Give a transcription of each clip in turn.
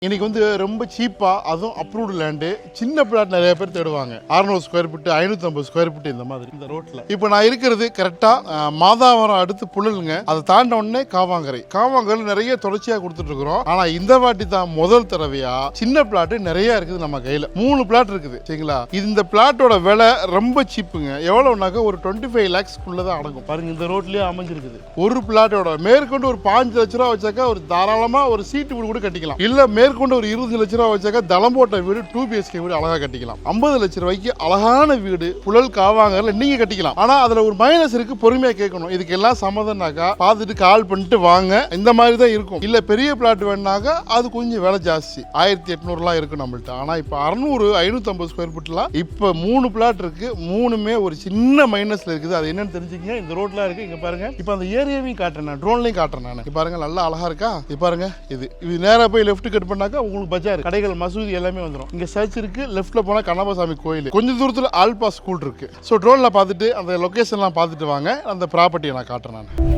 இன்னைக்கு வந்து ரொம்ப சீப்பா அதுவும் அப்ரூவ்டு லேண்டு சின்ன பிளாட் நிறைய பேர் தேடுவாங்க 600 ஸ்கொயர் ஃபீட் 550 ஸ்கொயர் ஃபீட் இந்த மாதிரி இந்த ரோட்ல இப்போ நான் இருக்கிறது கரெக்டா மாதாவரம் அடுத்து புழலுங்க அதை தாண்ட உடனே காவாங்கரை நிறைய தொடர்ச்சியா கொடுத்துட்டு இருக்கிறோம். ஆனா இந்த வாட்டி தான் முதல் தடவையா சின்ன பிளாட் நிறைய இருக்குது நம்ம கையில 3 பிளாட் இருக்குது சரிங்களா. இந்த பிளாட்டோட விலை ரொம்ப சீப்புங்க. எவ்வளவுனாக்க ஒரு 25 lakhsக்குள்ளதான் அடங்கும். பாருங்க இந்த ரோட்லயே அமைஞ்சிருக்குது. ஒரு பிளாட்டோட மேற்கொண்டு ஒரு 5 லட்ச ரூபா வச்சாக்கா ஒரு தாராளமா ஒரு சீட்டு வீடு கூட கட்டிக்கலாம். இல்ல மேற்கொண்டு ஒரு 20 லட்ச ரூபா வச்சாக்கா தளம்போட்ட வீடு 2 BHK வீடு அழகா கட்டிக்கலாம். 50 லட்ச ரூபாய்க்கு அழகான வீடு புழல் காவாங்கல நீங்க கட்டிக்கலாம். ஆனா அதுல ஒரு மைனஸ் இருக்கு, பொறுமையா கேட்கணும். இதுக்கு எல்லாம் சம்மதம்னாக்கா பார்த்துட்டு கால் பண்ணிட்டு வாங்க. இந்த மாதிரி தான் இருக்கும். இல்ல பெரிய பிளாட் வேணாக்கா அது கொஞ்சம் விலை ஜாஸ்தி 1800 இருக்கும் நம்மள்ட்ட. ஆனா இப்ப 600 550 ஸ்கொயர் ஃபீட்லாம் இப்ப 3 பிளாட் இருக்கு. 3மே ஒரு சின்ன மைனஸ்ல இருக்குது. அது என்னன்னு தெரிஞ்சுக்கங்க. இந்த ரோட்ல இருக்கு இங்க பாருங்க. இப்ப அந்த ஏரியாவையும் காட்டுறேன், ட்ரோன்லயும் காட்டுறேன் நான். இப்ப பாருங்க நல்லா அழகா இருக்கா. இப்ப பாருங்க இது நேரா போய் லெஃப்ட் கட் பண்ணாக்கா உங்களுக்கு பஜார் கடைகள் மசூதி எல்லாமே வந்துடும். இங்க சர்ச் இருக்கு, லெஃப்ட்ல போனா கண்ணப்பசாமி கோயில், கொஞ்சம் தூரத்துல ஆல்பா ஸ்கூல் இருக்கு. ஸோ ட்ரோன்ல பார்த்துட்டு அந்த லொகேஷன்லாம் பார்த்துட்டு வாங்க. அந்த ப்ராப்பர்ட்டியை நான் காட்டுறேன் நான்.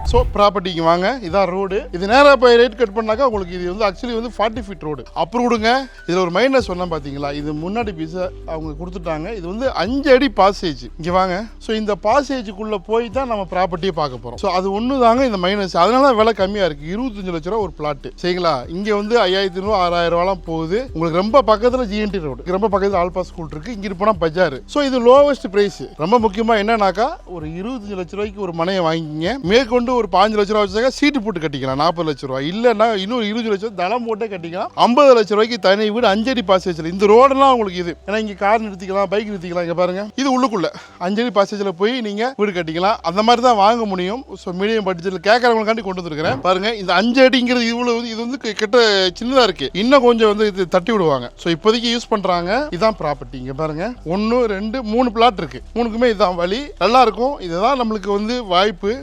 ஸோ ப்ராப்பர்ட்டிக்கு வாங்க. இதான் ரோடு. இது நேராக போய் ரைட் கட் பண்ணாக்கா உங்களுக்கு இது வந்து ஆக்சுவலி வந்து 40 ஃபீட் ரோடு அப்ரூவ்டுங்க. இதில் ஒரு மைனஸ் சொன்னால் பார்த்தீங்களா, இது முன்னாடி பீஸை அவங்க கொடுத்துட்டாங்க. இது வந்து 5 அடி பாசேஜ். இங்கே வாங்க. ஸோ இந்த பாசேஜுக்குள்ளே போய் தான் நம்ம ப்ராப்பர்ட்டியை பார்க்க போகிறோம். ஸோ அது ஒன்று தாங்க இந்த மைனஸ். அதனால தான் விலை கம்மியாக இருக்குது. 25 லட்ச ரூபா ஒரு பிளாட்டு சரிங்களா. இங்கே வந்து 5500 6000 ரூபாலாம் போகுது. உங்களுக்கு ரொம்ப பக்கத்தில் GNT ரோடு, ரொம்ப பக்கத்தில் ஆல்பா ஸ்கூல் இருக்குது. இங்கிட்டு போனால் பஜார். ஸோ இது லோவஸ்ட் ப்ரைஸ். ரொம்ப முக்கியமாக என்னன்னாக்கா ஒரு 25 லட்ச ரூபாய்க்கு ஒரு மனையை வாங்கிங்க. மேற்கொண்டு ஒரு 5 லட்ச ரூபா வச்சாக்க சீட்டு போட்டு கட்டிக்கலாம் 40 லட்ச ரூபா. இல்லைன்னா இன்னும் 20 லட்சம் தளம் போட்டே கட்டிக்கலாம். 50 லட்ச ரூபாய்க்கு தனி வீடு 5 அடி பாசேஜில். இந்த ரோடெல்லாம் உங்களுக்கு இது ஏன்னா இங்கே கார் நிறுத்திக்கலாம், பைக் நிறுத்திக்கலாம். இங்கே பாருங்க இது உள்ளுக்குள்ள 5 அடி பாசேஜில் போய் நீங்கள் வீடு கட்டிக்கலாம். அந்த மாதிரி தான் வாங்க முடியும். ஸோ மீடியம் பட்ஜெட்டில் கேட்கறவங்களுக்காண்டி கொண்டு வந்துருக்கிறேன். பாருங்க இந்த 5 அடிங்கிறது இவ்வளவு இது வந்து கிட்ட சின்னதாக இருக்கு. இன்னும் கொஞ்சம் வந்து இது தட்டி விடுவாங்க. ஸோ இப்போதைக்கு யூஸ் பண்ணுறாங்க. இதான் ப்ராப்பர்ட்டி. இங்கே பாருங்க 1 2 3 பிளாட் இருக்கு. 3க்குமே இதுதான் வழி. நல்லா இருக்கும். இதுதான் நம்மளுக்கு வந்து வாய்ப்பு.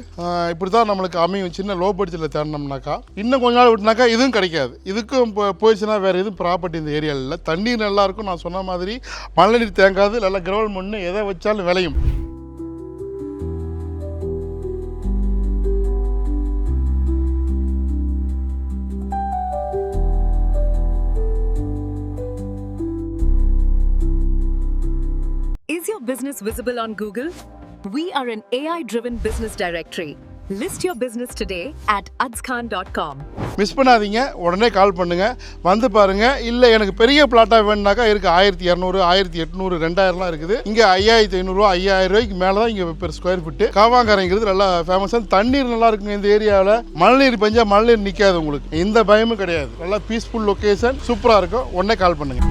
இப்படி தான் நம்மளுக்கு அமையும். சின்ன லோ பட்ஜெட்டில் தேடினோம்னாக்கா இன்னும் கொஞ்ச நாள் விட்டுனாக்கா இதுவும் கிடைக்காது. இதுக்கும் போயிடுச்சுன்னா வேற எதுவும் ப்ராப்பர்ட்டி இந்த ஏரியாவில் இல்லை. தண்ணீர் நல்லா இருக்கும். நான் சொன்ன மாதிரி மழை நீர் தேங்காது. நல்லா கிரவுண்ட் மண்ணு எதை வச்சாலும் விளையும். Is your business visible on Google? We are an AI-driven business directory. List your business today at adzkhan.com. Miss பண்ணாதீங்க. உடனே கால் பண்ணுங்க, வந்து பாருங்க. இல்லை எனக்கு பெரிய பிளாட்டாக வேணுனாக்கா இருக்கு 1200 1800 2000லாம் இருக்குது. இங்கே 5500 5000 ரூபாய்க்கு மேலே தான் இங்கே பெர் ஸ்கொயர் ஃபீட்டு. காவாங்கரைங்கிறது நல்லா ஃபேமஸான தண்ணீர் நல்லா இருக்குங்க. இந்த ஏரியாவில் மழை நீர் பெஞ்சா மழை நீர் நிற்காது. உங்களுக்கு எந்த பயமும் கிடையாது. நல்லா பீஸ்ஃபுல் லொக்கேஷன், சூப்பராக இருக்கும். உடனே கால் பண்ணுங்க.